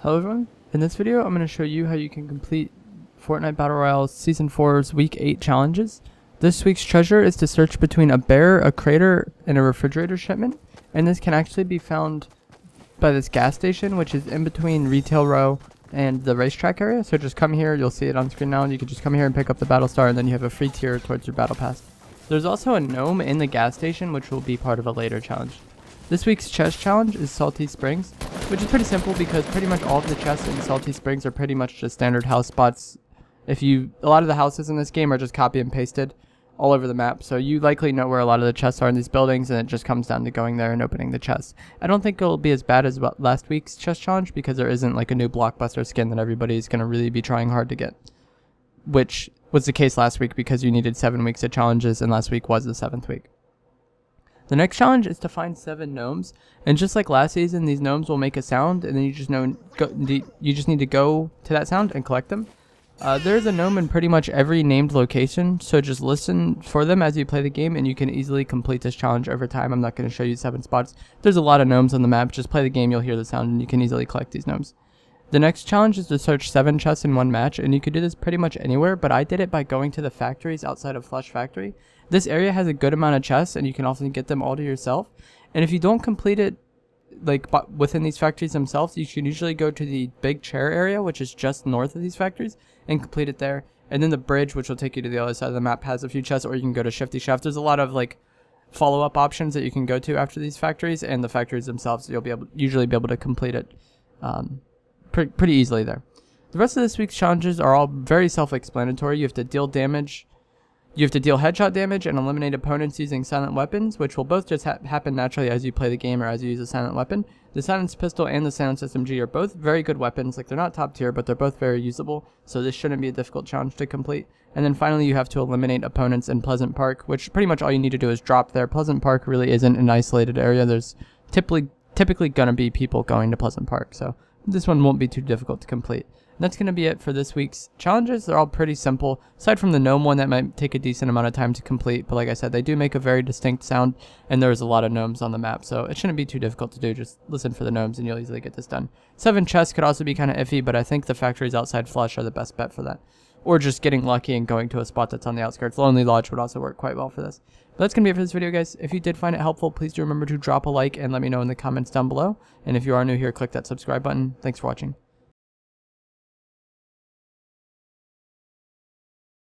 Hello everyone, in this video I'm going to show you how you can complete Fortnite Battle Royale Season 4's Week 8 challenges. This week's treasure is to search between a bear, a crater, and a refrigerator shipment, and this can actually be found by this gas station, which is in between Retail Row and the racetrack area. So just come here, you'll see it on screen now, and you can just come here and pick up the battle star, and then you have a free tier towards your battle pass. There's also a gnome in the gas station, which will be part of a later challenge. This week's chest challenge is Salty Springs, which is pretty simple because pretty much all of the chests in Salty Springs are pretty much just standard house spots. A lot of the houses in this game are just copy and pasted all over the map, so you likely know where a lot of the chests are in these buildings, and it just comes down to going there and opening the chests. I don't think it'll be as bad as last week's chest challenge because there isn't like a new blockbuster skin that everybody's going to really be trying hard to get, which was the case last week because you needed 7 weeks of challenges, and last week was the 7th week. The next challenge is to find 7 gnomes, and just like last season, these gnomes will make a sound, and then you just need to go to that sound and collect them. There's a gnome in pretty much every named location, so just listen for them as you play the game, and you can easily complete this challenge over time. I'm not going to show you 7 spots. There's a lot of gnomes on the map. Just play the game, you'll hear the sound, and you can easily collect these gnomes. The next challenge is to search 7 chests in one match, and you could do this pretty much anywhere, but I did it by going to the factories outside of Flush Factory. This area has a good amount of chests, and you can often get them all to yourself. And if you don't complete it like within these factories themselves, you should usually go to the big chair area, which is just north of these factories, and complete it there. And then the bridge, which will take you to the other side of the map, has a few chests, or you can go to Shifty Shaft. There's a lot of like follow-up options that you can go to after these factories, and the factories themselves, you'll usually be able to complete it pretty easily there. The rest of this week's challenges are all very self-explanatory. You have to deal damage. You have to deal headshot damage and eliminate opponents using silent weapons, which will both just happen naturally as you play the game or as you use a silent weapon. The silenced pistol and the silenced SMG are both very good weapons. Like, they're not top tier, but they're both very usable, so this shouldn't be a difficult challenge to complete. And then finally, you have to eliminate opponents in Pleasant Park, which pretty much all you need to do is drop there. Pleasant Park really isn't an isolated area. There's typically gonna be people going to Pleasant Park, so this one won't be too difficult to complete. And that's going to be it for this week's challenges. They're all pretty simple, aside from the gnome one that might take a decent amount of time to complete. But like I said, they do make a very distinct sound, and there's a lot of gnomes on the map, so it shouldn't be too difficult to do. Just listen for the gnomes and you'll easily get this done. 7 chests could also be kind of iffy, but I think the factories outside Flush are the best bet for that. Or just getting lucky and going to a spot that's on the outskirts. Lonely Lodge would also work quite well for this. But that's going to be it for this video, guys. If you did find it helpful, please do remember to drop a like and let me know in the comments down below. And if you are new here, click that subscribe button. Thanks for watching.